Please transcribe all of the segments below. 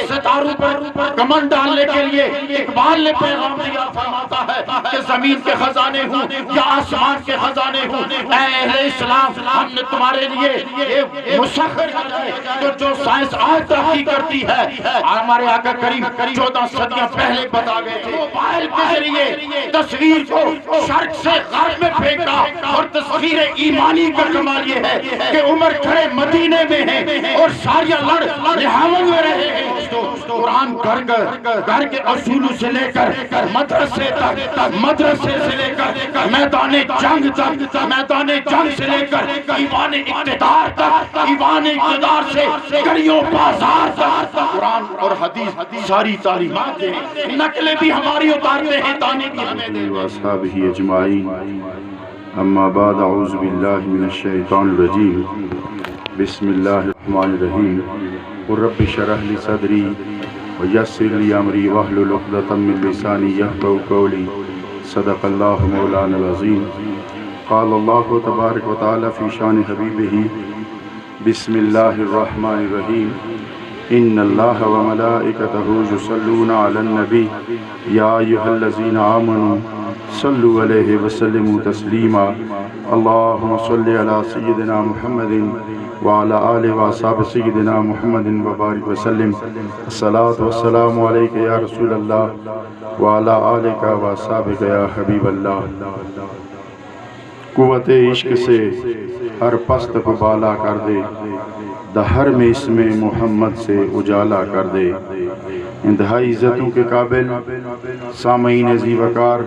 ستاروں پر کمر ڈالنے کے لیے اقبال نے پیغام دیا، فرماتا ہے کہ زمین کے خزانے ہوں یا آسمان کے خزانے ہوں، اے اہل اسلام ہم نے تمہارے لیے یہ مسخر کیا ہے کہ جو سائنس آج ترقی کرتی ہے ہمارے آقا کریم 14 صدیاں پہلے بتا گئے تھے۔ موبائل کے ذریعے تصویر کو شرق سے غرب میں پھینکا، اور تصویر ایمانی کا کمال یہ ہے کہ عمر کھڑے مدینے میں ہیں اور ساریاں لڑ نہاون میں رہے ہیں۔ قرآن گھر کے اصولوں سے لے کر مدرسے تک، مدرسے سے لے کر میدان جنگ سے لے کر ایوان اقتدار تک، ایوان اقتدار سے گلیوں بازار تک قرآن اور حدیث ساری تعلیمات ہیں۔ نقلیں بھی ہماری اتارتے ہیں، تانے بھی ہمیں دے واصحابہ اجمعین، اما بعد، اعوذ باللہ من الشیطان الرجیم، بسم اللہ الرحمن الرحیم، رب اشرح لی صدری ویسر لی امری واحلل عقدۃ من لسانی یفقہوا قولی، صدق اللہ مولانا العظیم۔ قال اللہ تبارک و تعالی فی شان حبیبہ، بسم اللہ الرحمن الرحیم، ان اللہ وملائکتہ یصلون علی النبی یا ایھا الذین آمنوا صلوا علیہ وسلموا تسلیما، اللہم صل علی سیدنا محمد وعلی آلہ واصحاب سیدنا محمد وبارک وسلم، الصلاۃ والسلام علیک یا رسول اللہ وعلی آلک واصحابک یا حبیب اللہ۔ قوت عشق سے ہر پست کو بالا کر دے، دہر میں اس میں محمد سے اجالا کر دے۔ انتہائی عزتوں کے قابل سامعین ذی وقار،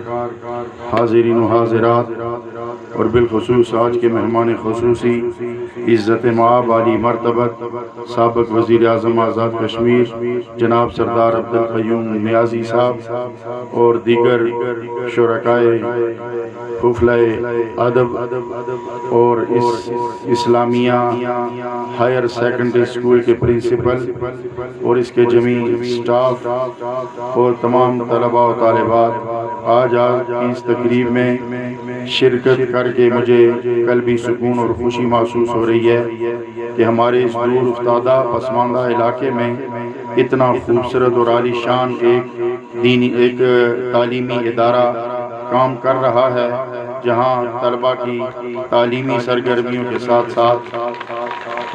حاضرین و حاضرات، اور بالخصوص آج کے مہمان خصوصی عزت مآب عالی مرتبت سابق وزیر اعظم آزاد کشمیر جناب سردار عبدالقیوم نیازی صاحب اور دیگر شرکائے حفلۂ ادب اور اس اسلامیہ ہائر سیکنڈری اسکول کے پرنسپل اور اس کے جمیع سٹاف اور تمام طلباء و طالبات، آج کی اس تقریب میں شرکت کر کے مجھے قلبی سکون اور خوشی محسوس ہو رہی ہے کہ ہمارے اس دور افتادہ پسماندہ علاقے میں اتنا خوبصورت اور عالی شان ایک تعلیمی ادارہ کام کر رہا ہے، جہاں طلباء کی تعلیمی سرگرمیوں کے ساتھ ساتھ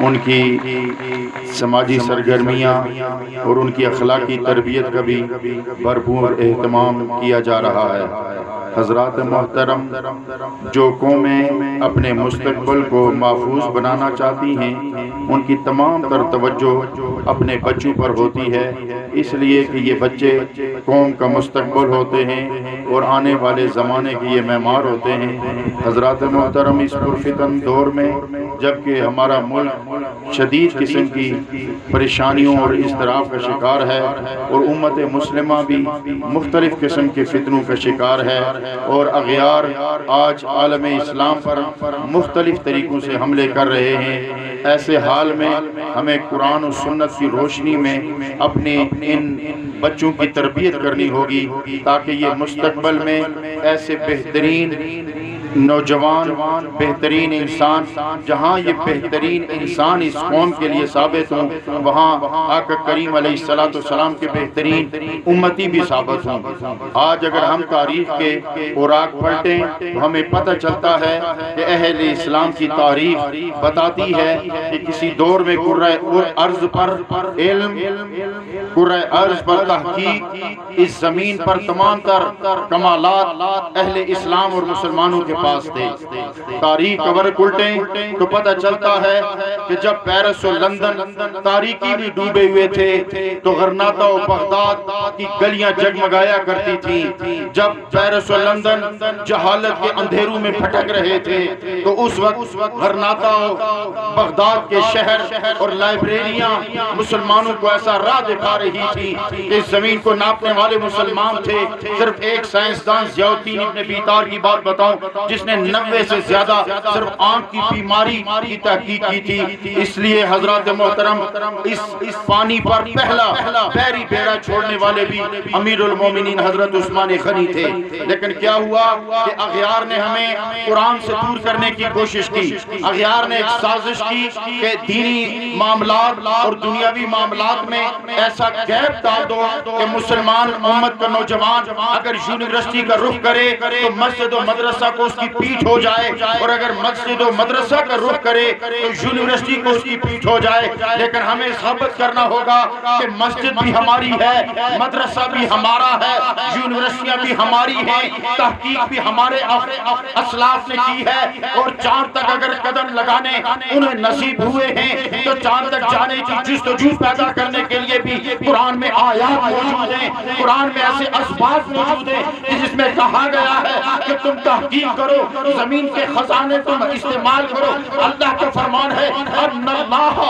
ان کی سماجی سرگرمیاں اور ان کی اخلاقی تربیت کا بھی بھرپور اہتمام کیا جا رہا ہے۔ حضرات محترم، جو قومیں اپنے مستقبل کو محفوظ بنانا چاہتی ہیں ان کی تمام تر توجہ اپنے بچوں پر ہوتی ہے، اس لیے کہ یہ بچے قوم کا مستقبل ہوتے ہیں اور آنے والے زمانے کے یہ معمار ہوتے ہیں۔ حضرات محترم، اس پرفتن دور میں جبکہ ہمارا ملک شدید قسم کی پریشانیوں اور اضطراب کا شکار ہے اور امت مسلمہ بھی مختلف قسم کے فتنوں کا شکار ہے اور اغیار آج عالم اسلام پر مختلف طریقوں سے حملے کر رہے ہیں، ایسے حال میں ہمیں قرآن و سنت کی روشنی میں اپنے ان بچوں کی تربیت کرنی ہوگی تاکہ یہ مستقبل میں ایسے بہترین نوجوان، بہترین انسان، جہاں یہ بہترین انسان اس قوم کے لیے ثابت ہوں، وہاں آقا کریم علیہ السلام کے بہترین امتی بھی ثابت ہوں۔ آج اگر ہم تاریخ کے اوراق پلٹیں تو ہمیں پتہ چلتا ہے کہ اہل اسلام کی تاریخ بتاتی ہے کہ کسی دور میں کرۂ ارض پر علم، کرۂ ارض پر تحقیق، اس زمین پر تمام تر کمالات اہل اسلام اور مسلمانوں کے پاس تھے۔ تاریخ کور الٹیں تو پتہ چلتا ہے کہ جب پیرس و لندن تاریکی میں ڈوبے ہوئے تھے تو غرناطہ و بغداد کی گلیاں جگمگایا کرتی تھیں، جب پیرس و لندن جہالت کے اندھیروں میں بھٹک رہے تھے تو اس وقت غرناطہ و بغداد کے شہر اور لائبریریاں مسلمانوں کو ایسا راہ دکھا رہی تھی کہ اس زمین کو ناپنے والے مسلمان تھے۔ صرف ایک سائنسدان ضیاء الدین ابن بیطار کی بات بتاؤں جس نے 90 سے زیادہ صرف آنکھ کی بیماری کی تحقیق کی تھی۔ اس لیے حضرات محترم اس پانی پر پہلا پیری بیڑا چھوڑنے والے بھی امیر المومنین حضرت عثمان غنی تھے۔ لیکن کیا ہوا کہ اغیار نے ہمیں قرآن سے دور کرنے کی کوشش کی۔ اغیار نے ایک سازش کی کہ دینی معاملات اور دنیاوی معاملات میں ایسا گیپ ڈال دو کہ مسلمان امت کا نوجوان اگر یونیورسٹی کا رخ کرے تو مسجد و مدرسہ کو اس کی پیٹھ ہو جائے، اور اگر مسجد و مدرسہ کا رخ کرے تو یونیورسٹی کو اس کی پیٹھ ہو جائے۔ لیکن ہمیں ثابت کرنا ہوگا کہ مسجد بھی ہماری ہے، مدرسہ بھی ہمارا ہے، یونیورسٹیاں بھی ہماری ہیں، تحقیق بھی ہمارے اسلاف نے کی ہے، اور چاند تک اگر قدم لگانے انہیں نصیب ہوئے ہیں تو چاند تک جانے کی جستجو پیدا کرنے کے لیے بھی قرآن میں آیات موجود ہیں، قرآن میں ایسے اسباب موجود ہیں جس میں کہا گیا ہے کہ تم تحقیق کرو، زمین کے خزانے تم استعمال کرو۔ اللہ کا فرمان ہے ان اللہ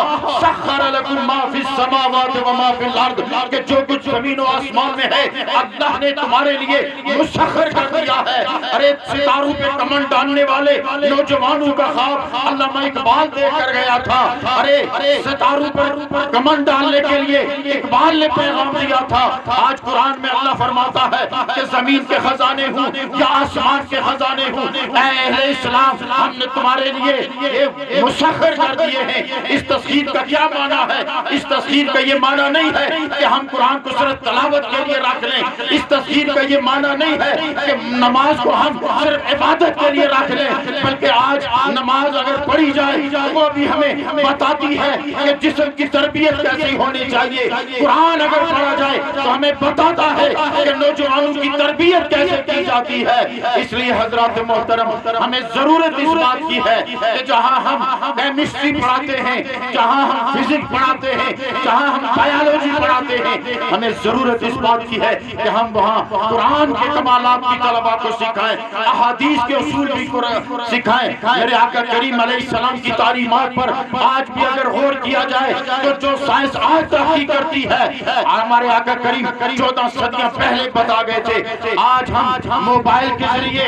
سخر لکم ما فی السماوات و ما فی الارض، کہ جو کچھ زمین و آسمان میں ہے اللہ نے تمہارے لیے مسخر کر دیا ہے۔ ارے ستاروں پہ کمن ڈالنے والے نوجوانوں کا خواب علامہ اقبال دے کر گیا تھا۔ ارے ستاروں پر کمن ڈالنے کے لیے اقبال نے پیغام دیا تھا۔ آج قرآن میں اللہ فرماتا ہے کہ زمین کے خزانے ہوں یا آسمان کے خزانے ہوں، اے اہل اسلام ہم نے تمہارے لیے یہ مسخر کر دیے ہیں۔ اس تسخیر کا کیا معنی ہے؟ اس تسخیر کا یہ معنی نہیں ہے کہ ہم قرآن کو صرف تلاوت کے لیے رکھ لیں، اس تسخیر کا یہ معنی نہیں ہے کہ نماز کو ہم صرف عبادت کے لیے رکھ لیں، بلکہ آج نماز اگر پڑھی جائے وہ بھی ہمیں بتاتی ہے کہ جسم کی تربیت کیسی ہونی چاہیے۔ قرآن اگر پڑھا جائے تو ہمیں بتاتا ہے کہ نوجوانوں کی تربیت کیسے کی جاتی ہے۔ اس لیے حضرات محترم ہمیں ضرورت اس بات کی ہے کہ جہاں ہم کیمسٹری پڑھاتے ہیں، جہاں ہم فزکس پڑھاتے ہیں، جہاں ہم بایولوجی پڑھاتے ہیں، ہمیں ضرورت اس بات کی ہے کہ ہم وہاں قرآن کے کمالات کی طلباء کو سکھائیں، احادیث کے اصول بھی سکھائیں۔ میرے آقا کریم علیہ السلام کی تعلیمات پر آج بھی اگر غور کیا جائے تو جو سائنس آج تحقیق کرتی ہے ہمارے آقا کریم 14 صدیاں پہلے بتا گئے تھے۔ آج ہم موبائل کے ذریعے،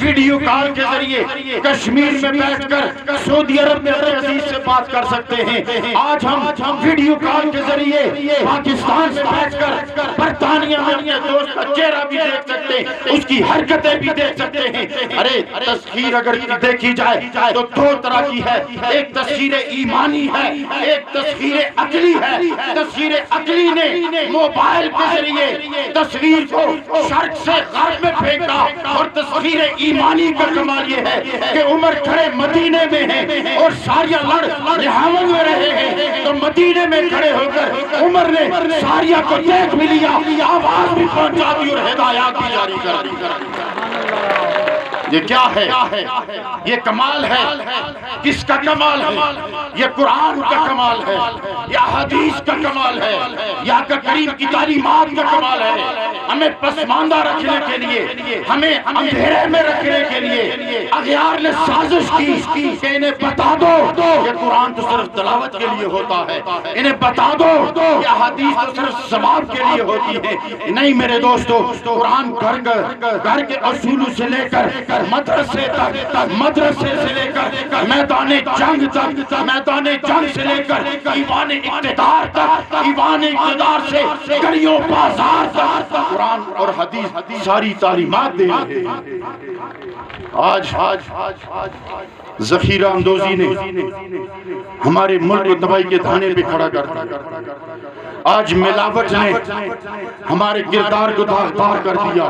ویڈیو کال کے ذریعے کشمیر میں بیٹھ کر سعودی عرب میں اپنے عزیز سے بات کر سکتے ہیں۔ آج ہم ویڈیو کال کے ذریعے پاکستان سے بیٹھ کر برطانیہ میں اپنے دوست کا چہرہ بھی دیکھ سکتے ہیں، اس کی حرکتیں بھی دیکھ سکتے ہیں۔ ارے تسخیر اگر دیکھی جائے تو دو طرح کی ہے، ایک تسخیر ایمانی ہے، ایک تسخیر عقلی ہے۔ تسخیر عقلی نے موبائل کے ذریعے تصویر کو شرق سے غرب میں پھینکا، اور تسخیر ایمانی کا کمال یہ ہے کہ عمر کھڑے مدینے میں ہیں اور ساریہ لڑ لہاون میں رہے ہیں، تو مدینے میں کھڑے ہو کر عمر نے ساریہ کو دیکھ بھی لیا، آواز بھی پہنچا دی اور ہدایات بھی جاری کر دی۔ یہ کیا ہے؟ یہ کمال ہے۔ کس کا کمال ہے؟ یہ قرآن کا کمال ہے، یہ حدیث کا کمال ہے، یہ آقا کریم کی تعلیمات کا کمال ہے۔ ہمیں پسماندہ رکھنے کے لیے، ہمیں اندھیرے میں رکھنے کے لیے اغیار نے سازش کی کہ انہیں بتا دو کہ قرآن تو صرف تلاوت کے لیے ہوتا ہے، انہیں بتا دو کہ حدیث تو صرف ثواب کے لیے ہوتی ہے۔ نہیں میرے دوستو، قرآن گھر کے اصولوں سے لے کر مدرسے تک، مدرسے سے لے کر میدان جنگ تک، میدان جنگ سے لے کر ایوان اقتدار تک، ایوان اقتدار سے گلیوں بازار تک قرآن اور حدیث ساری تعلیمات دے رہے ہیں۔ آج ذخیرہ اندوزی نے ہمارے ملک کو تباہی کے دھانے پہ کھڑا کر دیا۔ آج ملاوٹ نے ہمارے کردار کو داغدار کر دیا۔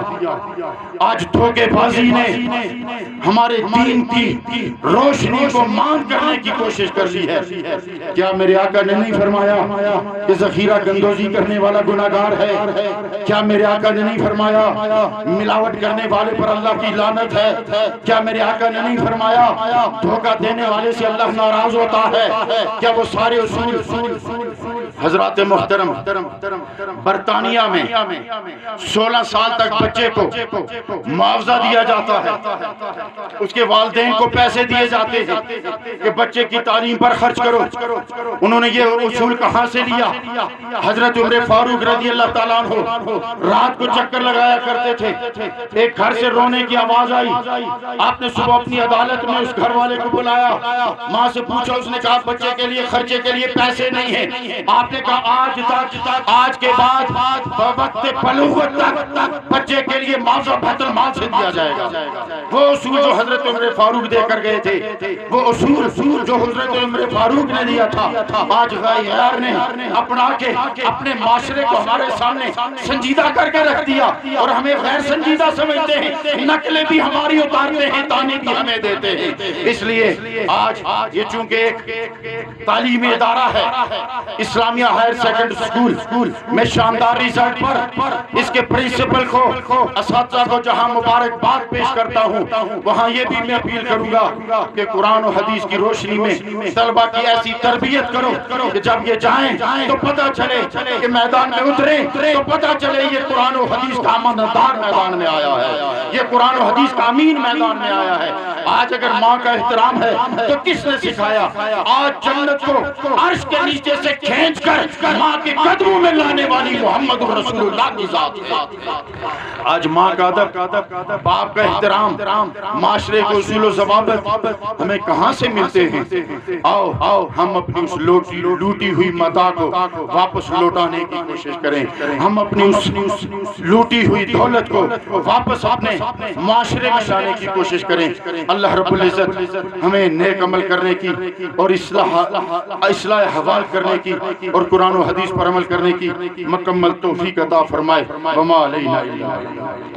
آج دھوکے بازی نے ہمارے دین کی روشنی کو مان کرنے کی کوشش کر لی ہے۔ کیا میرے آقا نے نہیں فرمایا کہ ذخیرہ اندوزی کرنے والا گناہگار ہے؟ کیا میرے آقا نے نہیں فرمایا ملاوٹ کرنے والے پر اللہ کی لعنت ہے؟ کیا میرے آقا نے نہیں فرمایا دھوکہ دینے والے سے اللہ ناراض ہوتا ہے؟ کیا وہ سارے اصول حضرات محترم، برطانیہ میں 16 سال تک بچے کو معاوضہ دیا جاتا ہے، اس کے والدین کو پیسے دیے جاتے ہیں کہ بچے کی تعلیم پر خرچ کرو۔ انہوں نے یہ اصول کہاں سے لیا؟ حضرت عمر فاروق رضی اللہ تعالیٰ عنہ رات کو چکر لگایا کرتے تھے، ایک گھر سے رونے کی آواز آئی، آپ نے صبح اپنی عدالت میں اس گھر والے کو بلایا، ماں سے پوچھا، اس نے کہا بچے کے لیے خرچے کے لیے پیسے نہیں ہیں۔ آپ نے کہا آج کے بعد وقت بلوغت تک بچے کے لیے معاوضہ بیت المال سے دیا جائے گا۔ وہ اصول جو حضرت عمر فاروق دے کر گئے تھے، وہ اصول جو حضرت عمر فاروق نے دیا تھا، آج غیر نے اپنا کے اپنے معاشرے کو ہمارے سامنے سنجیدہ کر کے رکھ دیا اور ہمیں غیر سنجیدہ سمجھتے ہیں، نقلیں بھی ہماری اتارتے ہیں، تانے بھی ہمیں دیتے ہیں۔ اس لیے آج یہ چونکہ ایک تعلیمی ادارہ ہے، اسلامیہ ہائر سیکنڈری اسکول میں شاندار ریزلٹ پر اس کے پرنسپل کو، اساتذہ کو جہاں مبارکباد پیش کرتا ہوں، وہاں یہ بھی میں اپیل کروں گا کہ قرآن و حدیث کی روشنی میں طلبہ کی ایسی تربیت کرو کہ جب یہ جائیں تو پتہ چلے کہ میدان میں اترے تو پتہ چلے یہ قرآن و حدیث کا امانتدار میدان میں آیا ہے، یہ قرآن و حدیث کا امین میدان میں آیا ہے۔ آج اگر ماں کا احترام ہے تو کس نے سکھایا؟ آج جنت کو عرش کے نیچے سے کھینچ کر ماں کے قدموں میں لانے والی محمد رسول اللہ کی ذات ہے۔ آج ماں کا ادب، باپ کا احترام، معاشرے کو اصول و ضوابط ہمیں کہاں سے ملتے ہیں؟ آؤ ہم اپنی اس لوٹی ہوئی متاع کو واپس لوٹانے کی کوشش کریں، ہم اپنی اس لوٹی ہوئی دولت کو واپس اپنے معاشرے میں لانے کی کوشش کریں۔ اللہ رب العزت ہمیں نیک عمل کرنے کی اور اصلاح احوال کرنے کی اور قرآن و حدیث پر عمل کرنے کی مکمل توفیق عطا فرمائے۔ وما علینا الا البلاغ۔